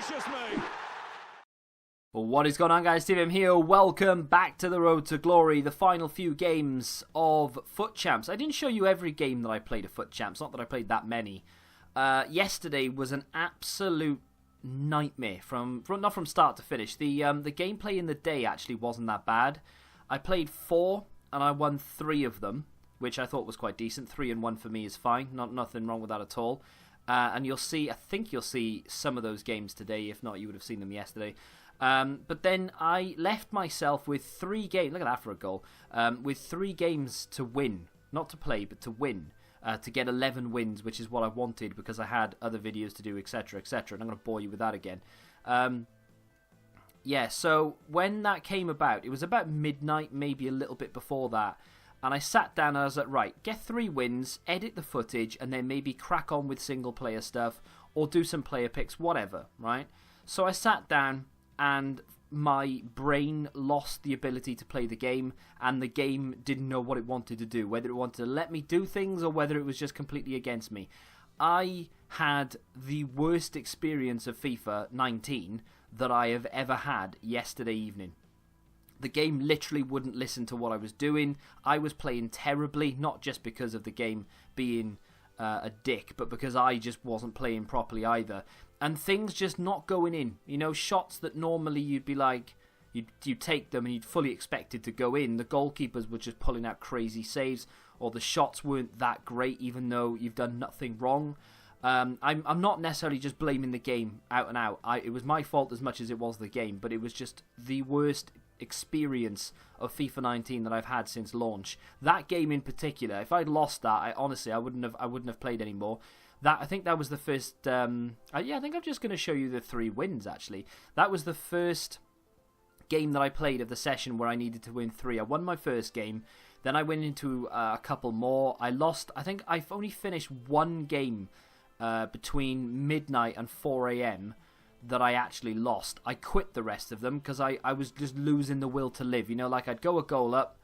Gracious me! Well, what is going on, guys? Steve here. Welcome back to the Road to Glory, the final few games of Foot Champs. I didn't show you every game that I played of Foot Champs, not that I played that many. Yesterday was an absolute nightmare, not from start to finish. The gameplay in the day actually wasn't that bad. I played 4 and I won 3 of them, which I thought was quite decent. 3 and 1 for me is fine. Nothing wrong with that at all. And I think you'll see some of those games today. If not, you would have seen them yesterday. But then I left myself with 3 games. Look at that for a goal. With 3 games to win. Not to play, but to win. To get 11 wins, which is what I wanted because I had other videos to do, etc., etc. And I'm going to bore you with that again. Yeah, so when that came about, it was about midnight, maybe a little bit before that. And I sat down and I was like, right, get 3 wins, edit the footage, and then maybe crack on with single player stuff or do some player picks, whatever, right? So I sat down and my brain lost the ability to play the game, and the game didn't know what it wanted to do, whether it wanted to let me do things or whether it was just completely against me. I had the worst experience of FIFA 19 that I have ever had yesterday evening. The game literally wouldn't listen to what I was doing. I was playing terribly, not just because of the game being a dick, but because I just wasn't playing properly either. And things just not going in. You know, shots that normally you'd be like, you'd take them and you'd fully expect it to go in. The goalkeepers were just pulling out crazy saves, or the shots weren't that great even though you've done nothing wrong. I'm not necessarily just blaming the game out and out. It was my fault as much as it was the game, but it was just the worst experience of FIFA 19 that I've had since launch. That game in particular, if I'd lost that, I wouldn't have played anymore. I think that was the first. I think I'm just going to show you the 3 wins. Actually, that was the first game that I played of the session where I needed to win 3. I won my first game. Then I went into a couple more. I lost. I think I've only finished 1 game between midnight and 4 a.m. that I actually lost. I quit the rest of them because I was just losing the will to live. You know, like I'd go a goal up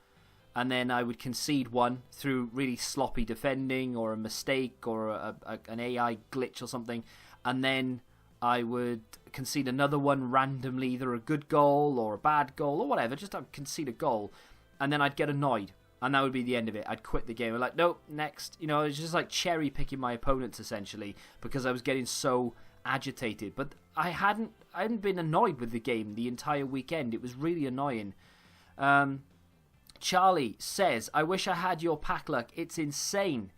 and then I would concede one through really sloppy defending or a mistake or an AI glitch or something, and then I would concede another one randomly, either a good goal or a bad goal or whatever, just I'd concede a goal, and then I'd get annoyed. And that would be the end of it. I'd quit the game. I'm like, nope, next. You know, it's just like cherry picking my opponents essentially because I was getting so agitated. But I hadn't been annoyed with the game the entire weekend. It was really annoying. Charlie says, I wish I had your pack luck. It's insane.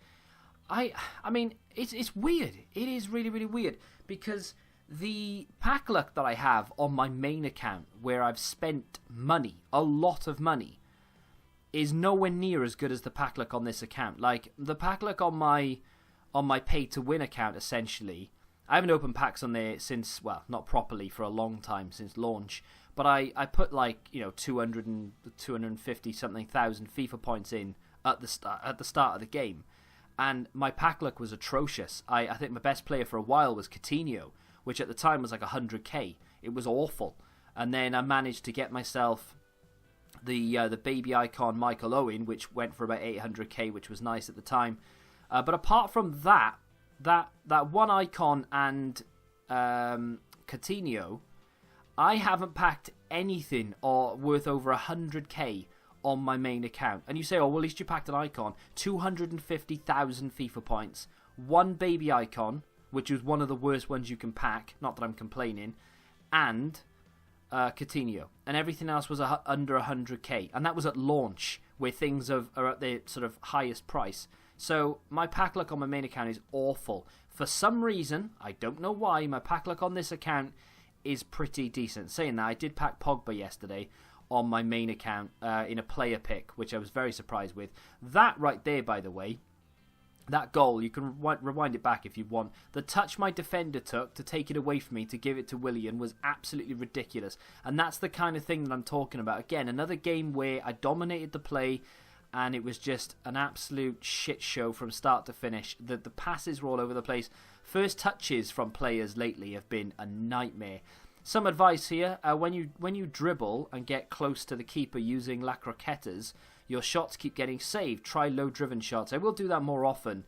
I mean, it's weird. It is really, really weird because the pack luck that I have on my main account where I've spent money, a lot of money, is nowhere near as good as the pack luck on this account. Like, the pack luck on my pay to win account, essentially, I haven't opened packs on there since, well, not properly for a long time, since launch, but I put like, you know, 250 something thousand FIFA points in at the start of the game, and my pack luck was atrocious. I think my best player for a while was Coutinho, which at the time was like 100k. It was awful. And then I managed to get myself the baby icon Michael Owen, which went for about 800k, which was nice at the time. But apart from that one icon and Coutinho, I haven't packed anything or worth over 100k on my main account. And you say, oh, well, at least you packed an icon. 250,000 FIFA points, 1 baby icon, which was one of the worst ones you can pack, not that I'm complaining, and Coutinho, and everything else was under 100k, and that was at launch where things are at their sort of highest price. So my pack luck on my main account is awful. For some reason, I don't know why, my pack luck on this account is pretty decent. Saying that, I did pack Pogba yesterday on my main account in a player pick, which I was very surprised with. That right there, by the way, that goal, you can rewind it back if you want. The touch my defender took to take it away from me to give it to Willian was absolutely ridiculous. And that's the kind of thing that I'm talking about. Again, another game where I dominated the play and it was just an absolute shit show from start to finish. The passes were all over the place. First touches from players lately have been a nightmare. Some advice here, when you dribble and get close to the keeper using La Croquetas, your shots keep getting saved. Try low-driven shots. I will do that more often.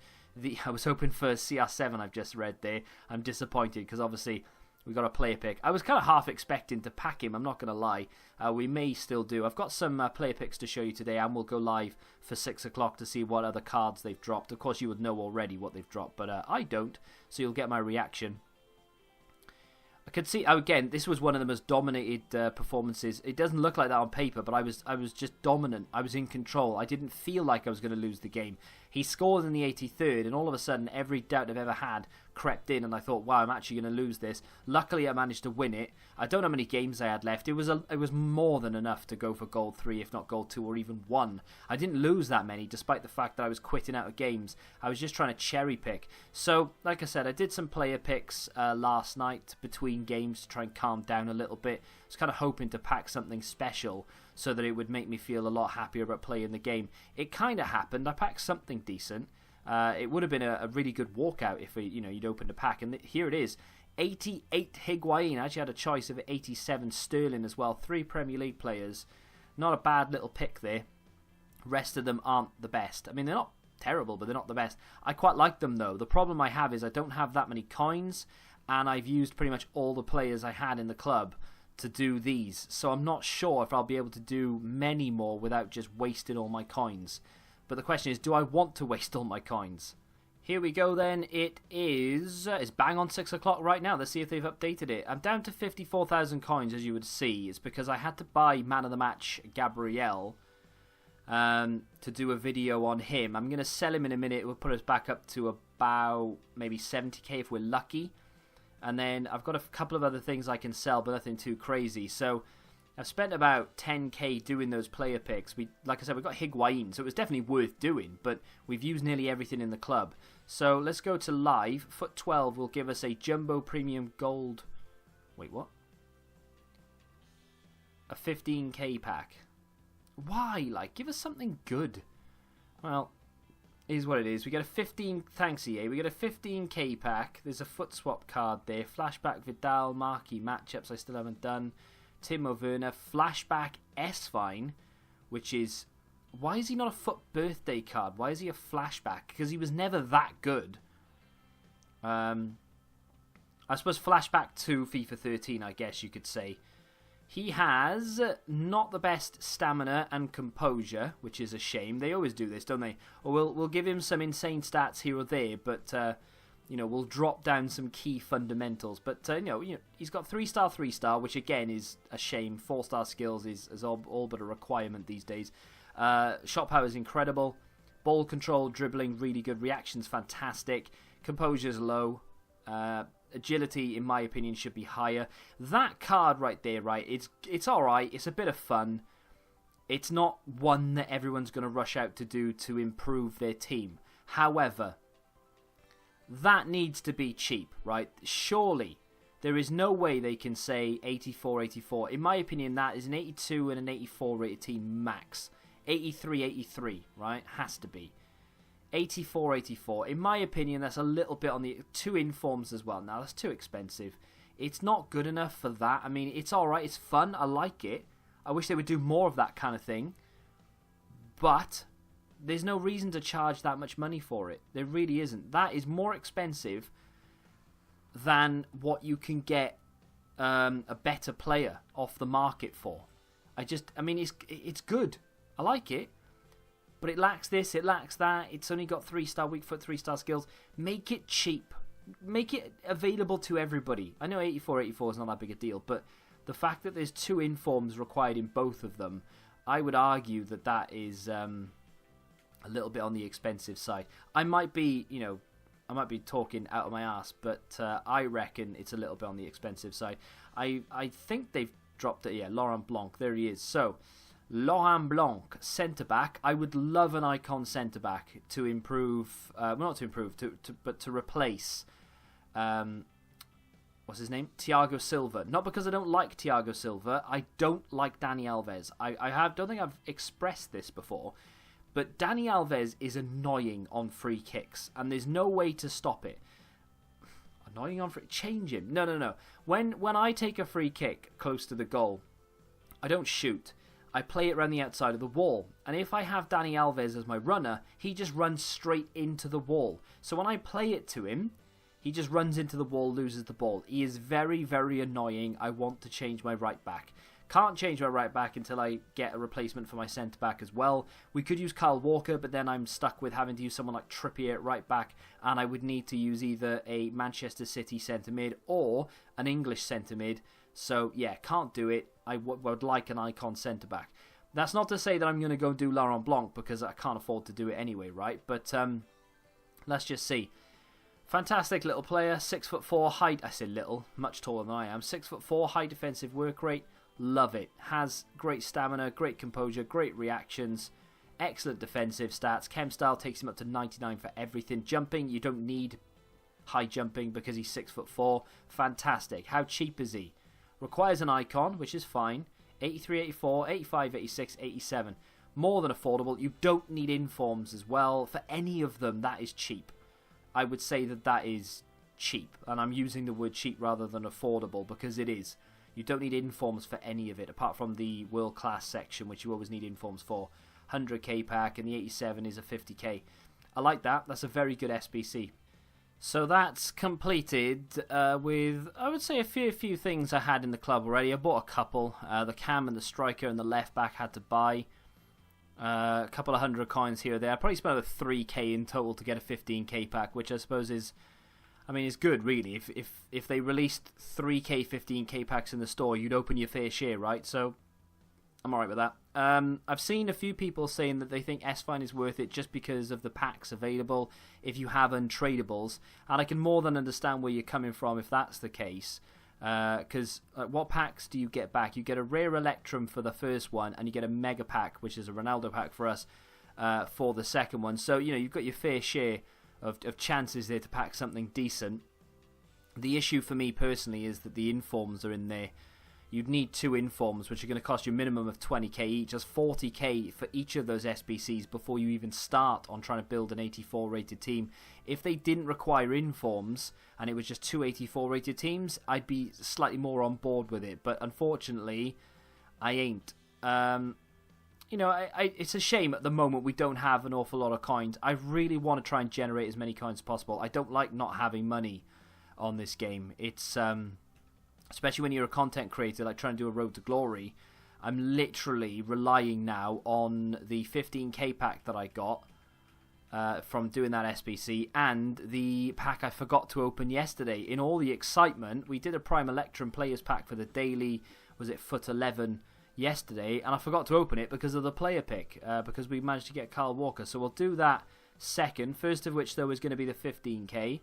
I was hoping for CR7 I've just read there. I'm disappointed because obviously We got a player pick. I was kind of half expecting to pack him, I'm not going to lie. We may still do. I've got some player picks to show you today, and we'll go live for 6 o'clock to see what other cards they've dropped. Of course, you would know already what they've dropped, but I don't, so you'll get my reaction. I could see, again, this was one of the most dominated performances. It doesn't look like that on paper, but I was just dominant. I was in control. I didn't feel like I was going to lose the game. He scored in the 83rd, and all of a sudden, every doubt I've ever had crept in, and I thought, wow, I'm actually going to lose this. Luckily, I managed to win it. I don't know how many games I had left. It was more than enough to go for gold 3, if not gold 2, or even 1. I didn't lose that many, despite the fact that I was quitting out of games. I was just trying to cherry pick. So, like I said, I did some player picks last night between games to try and calm down a little bit. I was kind of hoping to pack something special so that it would make me feel a lot happier about playing the game. It kind of happened. I packed something decent. It would have been a really good walkout if you'd opened a pack. And here it is. 88 Higuain. I actually had a choice of 87 Sterling as well. 3 Premier League players. Not a bad little pick there. Rest of them aren't the best. I mean, they're not terrible, but they're not the best. I quite like them, though. The problem I have is I don't have that many coins, and I've used pretty much all the players I had in the club to do these. So I'm not sure if I'll be able to do many more without just wasting all my coins. But the question is, do I want to waste all my coins? Here we go then. It's bang on 6 o'clock right now. Let's see if they've updated it. I'm down to 54,000 coins, as you would see. It's because I had to buy Man of the Match Gabriel to do a video on him. I'm going to sell him in a minute. We'll put us back up to about maybe 70k if we're lucky. And then I've got a couple of other things I can sell, but nothing too crazy. So I've spent about 10k doing those player picks. Like I said, we got Higuain, so it was definitely worth doing, but we've used nearly everything in the club. So let's go to live. Foot 12 will give us a Jumbo Premium Gold. Wait, what? A 15k pack. Why? Like, give us something good. Well, is what it is. We get a 15. Thanks, EA. We get a 15k pack. There's a foot swap card there. Flashback Vidal, marquee matchups I still haven't done. Timo Werner, Flashback S-Fine, which is... Why is he not a foot birthday card? Why is he a flashback? Because he was never that good. I suppose flashback to FIFA 13, I guess you could say. He has not the best stamina and composure, which is a shame. They always do this, don't they? Or we'll give him some insane stats here or there, but we'll drop down some key fundamentals. But he's got 3-star, 3-star, which again is a shame. 4-star skills is all but a requirement these days. Shot power is incredible. Ball control, dribbling, really good. Reactions, fantastic. Composure's low. Agility, in my opinion, should be higher. That card right there, right, it's alright. It's a bit of fun. It's not one that everyone's going to rush out to do to improve their team. However, that needs to be cheap, right? Surely, there is no way they can say 84, 84. In my opinion, that is an 82 and an 84 rated team max. 83, 83, right? Has to be. 84, 84. In my opinion, that's a little bit on the... 2 informs as well. Now, that's too expensive. It's not good enough for that. I mean, it's alright. It's fun. I like it. I wish they would do more of that kind of thing. But there's no reason to charge that much money for it. There really isn't. That is more expensive than what you can get a better player off the market for. It's good. I like it. But it lacks this, it lacks that. It's only got 3-star weak foot, 3-star skills. Make it cheap. Make it available to everybody. I know 84, 84 is not that big a deal, but the fact that there's 2 informs required in both of them, I would argue that is a little bit on the expensive side. I might be talking out of my ass, but I reckon it's a little bit on the expensive side. I think they've dropped it. Yeah, Laurent Blanc, there he is. So, Laurent Blanc, centre-back. I would love an icon centre-back to improve... not to improve, but to replace... what's his name? Thiago Silva. Not because I don't like Thiago Silva. I don't like Dani Alves. I don't think I've expressed this before. But Dani Alves is annoying on free kicks. And there's no way to stop it. Annoying on free... Change him. No. When I take a free kick close to the goal, I don't shoot. I play it around the outside of the wall. And if I have Dani Alves as my runner, he just runs straight into the wall. So when I play it to him, He just runs into the wall, loses the ball. He is very, very annoying. I want to change my right back. Can't change my right back until I get a replacement for my centre back as well. We could use Kyle Walker, but then I'm stuck with having to use someone like Trippier at right back, and I would need to use either a Manchester City centre mid or an English centre mid. So yeah, can't do it. I would like an icon centre back. That's not to say that I'm going to go do Laurent Blanc, because I can't afford to do it anyway, right? But let's just see. Fantastic little player, 6'4" height. I say little, much taller than I am. 6'4", high defensive work rate. Love it. Has great stamina, great composure, great reactions, excellent defensive stats. Chem style takes him up to 99 for everything. Jumping, you don't need high jumping because he's 6'4". Fantastic. How cheap is he? Requires an icon, which is fine. 83, 84, 85, 86, 87. More than affordable. You don't need informs as well. For any of them, that is cheap. I would say that is cheap. And I'm using the word cheap rather than affordable because it is. You don't need informs for any of it, apart from the world class section, which you always need informs for. 100k pack, and the 87 is a 50k. I like that. That's a very good SBC. So that's completed with, I would say, a few things I had in the club already. I bought a couple. The cam and the striker and the left back had to buy. A couple of 100 coins here or there. I probably spent about 3k in total to get a 15k pack, which I suppose is good, really. If they released 3k, 15k packs in the store, you'd open your fair share, right? So I'm alright with that. I've seen a few people saying that they think S-Fine is worth it just because of the packs available if you have untradables. And I can more than understand where you're coming from if that's the case. Because what packs do you get back? You get a rare Electrum for the first one, and you get a Mega Pack, which is a Ronaldo pack for us, for the second one. So, you've got your fair share of chances there to pack something decent. The issue for me personally is that the informs are in there. You'd need 2 informs, which are going to cost you a minimum of 20k each. That's 40k for each of those SBCs before you even start on trying to build an 84 rated team. If they didn't require informs and it was just 2 84 rated teams, I'd be slightly more on board with it. But unfortunately, I ain't. It's a shame at the moment we don't have an awful lot of coins. I really want to try and generate as many coins as possible. I don't like not having money on this game. It's especially when you're a content creator, like trying to do a Road to Glory. I'm literally relying now on the 15k pack that I got from doing that SBC and the pack I forgot to open yesterday. In all the excitement, we did a Prime Electrum Players pack for the daily, was it foot 11 yesterday, and I forgot to open it because of the player pick, because we managed to get Kyle Walker. So we'll do that second. First of which, though, is going to be the 15k.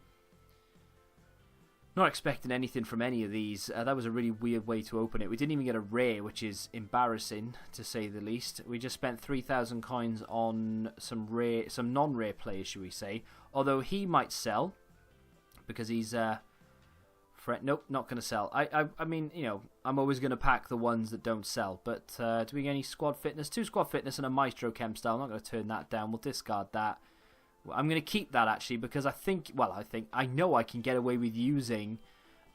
Not expecting anything from any of these. That was a really weird way to open it. We didn't even get a rare, which is embarrassing to say the least. We just spent 3,000 coins on some non-rare players, should we say? Although he might sell because he's nope, not going to sell. I mean, I'm always going to pack the ones that don't sell. But do we get any squad fitness? 2 squad fitness and a Maestro Chem style. I'm not going to turn that down. We'll discard that. I'm going to keep that actually because I know I can get away with using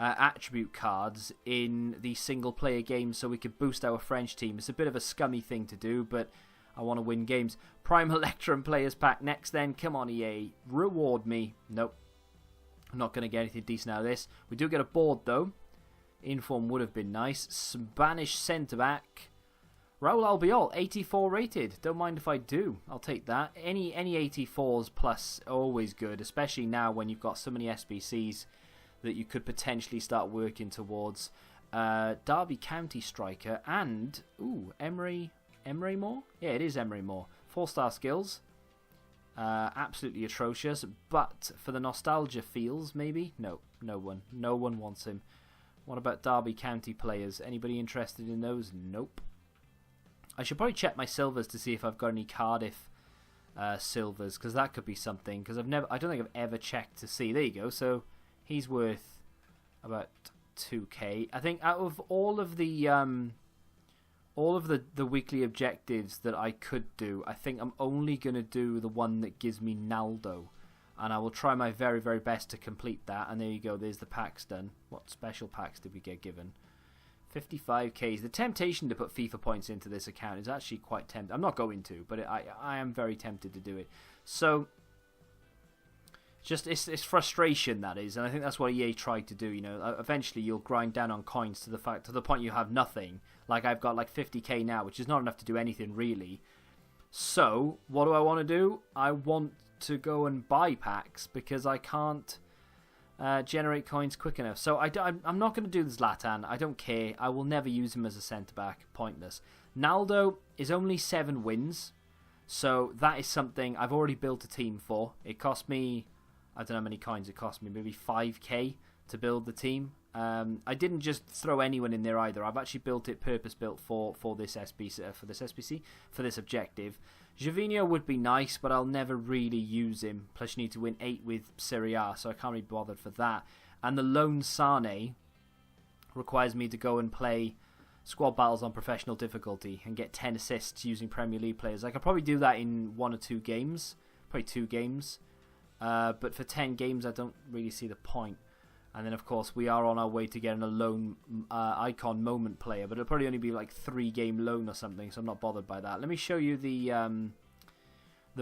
attribute cards in the single player games so we could boost our French team. It's a bit of a scummy thing to do, but I want to win games. Prime Electrum Players Pack next then. Come on, EA. Reward me. Nope. I'm not going to get anything decent out of this. We do get a board though. Inform would have been nice. Spanish centre back. Raul Albiol, 84 rated. Don't mind if I do. I'll take that. Any 84s plus always good, especially now when you've got so many SBCs that you could potentially start working towards. Derby County striker and Emery Moore? Yeah, it is Emery Moore. 4-star skills. Absolutely atrocious, but for the nostalgia feels, maybe? No one wants him. What about Derby County players? Anybody interested in those? Nope. I should probably check my silvers to see if I've got any Cardiff silvers, because that could be something. Because I don't think I've ever checked to see. There you go. So he's worth about 2k. I think out of all of the weekly objectives that I could do, I think I'm only going to do the one that gives me Naldo, and I will try my very, very best to complete that. And there you go. There's the packs done. What special packs did we get given? 55k. The temptation to put FIFA points into this account is actually quite tempting. I'm not going to, but I am very tempted to do it. So it's frustration, that is, and I think that's what EA tried to do. You know, eventually you'll grind down on coins to the point you have nothing. Like I've got like 50k now, which is not enough to do anything really. So what do I want to do? I want to go and buy packs because I can't generate coins quick enough. So I'm not going to do this Zlatan. I don't care. I will never use him as a centre back. Pointless. Naldo is only 7 wins. So that is something I've already built a team for. It cost me, I don't know how many coins it cost me, maybe 5k to build the team. I didn't just throw anyone in there either. I've actually built it purpose-built for this for this objective. Gervinho would be nice, but I'll never really use him. Plus you need to win 8 with Serie A, so I can't really be bothered for that. And the lone Sane requires me to go and play squad battles on professional difficulty and get 10 assists using Premier League players. I could probably do that in 1 or 2 games, probably 2 games. But for 10 games, I don't really see the point. And then, of course, we are on our way to getting a loan icon moment player, but it'll probably only be like 3-game loan or something, so I'm not bothered by that. Let me show you the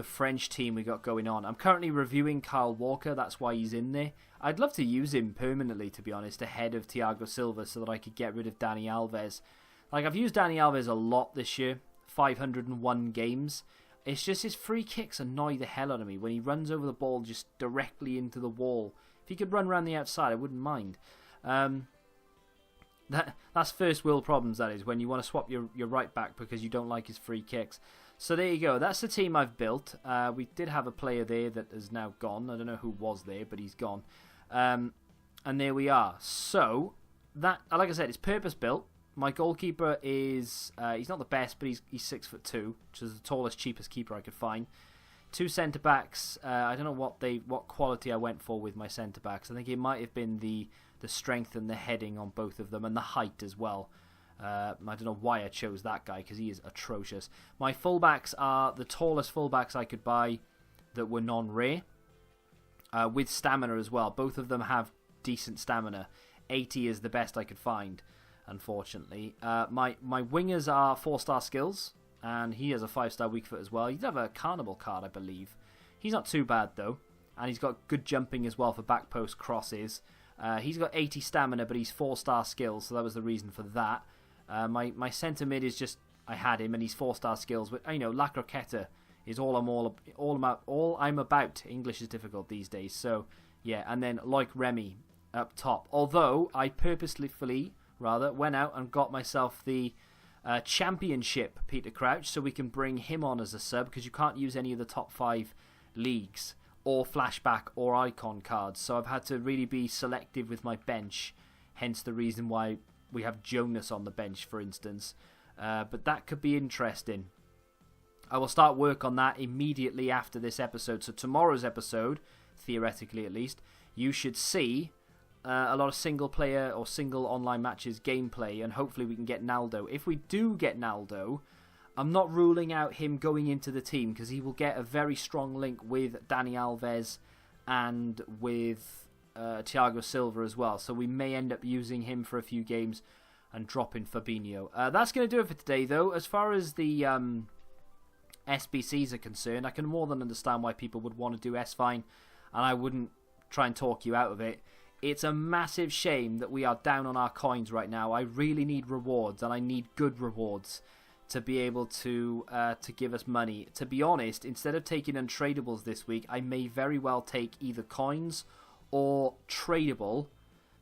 French team we got going on. I'm currently reviewing Kyle Walker. That's why he's in there. I'd love to use him permanently, to be honest, ahead of Thiago Silva so that I could get rid of Dani Alves. Like, I've used Dani Alves a lot this year, 501 games. It's just his free kicks annoy the hell out of me when he runs over the ball just directly into the wall. If he could run around the outside, I wouldn't mind. That's first world problems, that is, when you want to swap your right back because you don't like his free kicks. So there you go. That's the team I've built. We did have a player there that is now gone. I don't know who was there, but he's gone. And there we are. So, that, like I said, it's purpose-built. My goalkeeper is, he's not the best, but he's 6'2", which is the tallest, cheapest keeper I could find. 2 centre-backs, I don't know what quality I went for with my centre-backs. I think it might have been the strength and the heading on both of them, and the height as well. I don't know why I chose that guy, because he is atrocious. My full-backs are the tallest full-backs I could buy that were non-rare, with stamina as well. Both of them have decent stamina. 80 is the best I could find, unfortunately. My wingers are 4-star skills, and he has a 5-star weak foot as well. He does have a carnival card, I believe. He's not too bad, though. And he's got good jumping as well for back post crosses. He's got 80 stamina, but he's 4-star skills, so that was the reason for that. My centre mid is just, I had him, and he's 4-star skills. But, you know, La Croqueta is all I'm about. English is difficult these days. So, yeah, and then like Remy up top. Although, I purposefully went out and got myself the Championship Peter Crouch, so we can bring him on as a sub, because you can't use any of the top 5 leagues or Flashback or Icon cards, so I've had to really be selective with my bench, hence the reason why we have Jonas on the bench, for instance. But that could be interesting. I will start work on that immediately after this episode, so tomorrow's episode, theoretically at least, you should see a lot of single player or single online matches gameplay, and hopefully we can get Naldo. If we do get Naldo, I'm not ruling out him going into the team, because he will get a very strong link with Dani Alves and with Thiago Silva as well, so we may end up using him for a few games and dropping Fabinho. That's going to do it for today, though. As far as the SBCs are concerned, I can more than understand why people would want to do S-Fine, and I wouldn't try and talk you out of it. It's a massive shame that we are down on our coins right now. I really need rewards, and I need good rewards to be able to give us money. To be honest, instead of taking untradables this week, I may very well take either coins or tradable,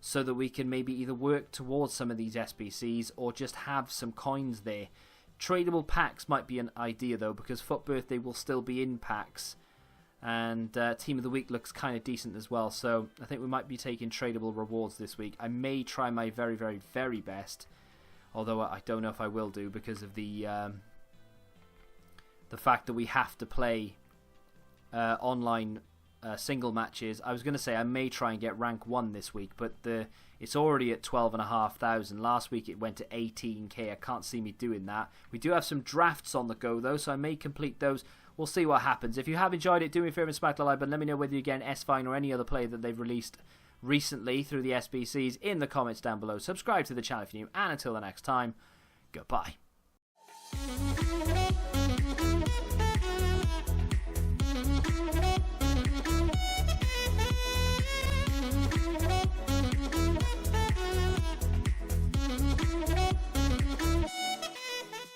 so that we can maybe either work towards some of these SBCs or just have some coins there. Tradable packs might be an idea, though, because Foot Birthday will still be in packs. And Team of the Week looks kind of decent as well, so I think we might be taking tradable rewards this week. I may try my very, very, very best, although I don't know if I will do, because of the fact that we have to play online single matches. I was going to say I may try and get rank 1 this week, but it's already at 12,500. Last week it went to 18k. I can't see me doing that. We do have some drafts on the go, though, so I may complete those. We'll see what happens. If you have enjoyed it, do me a favour and smack the like button. Let me know whether you get an S-Fine or any other player that they've released recently through the SBCs in the comments down below. Subscribe to the channel if you're new, and until the next time, goodbye.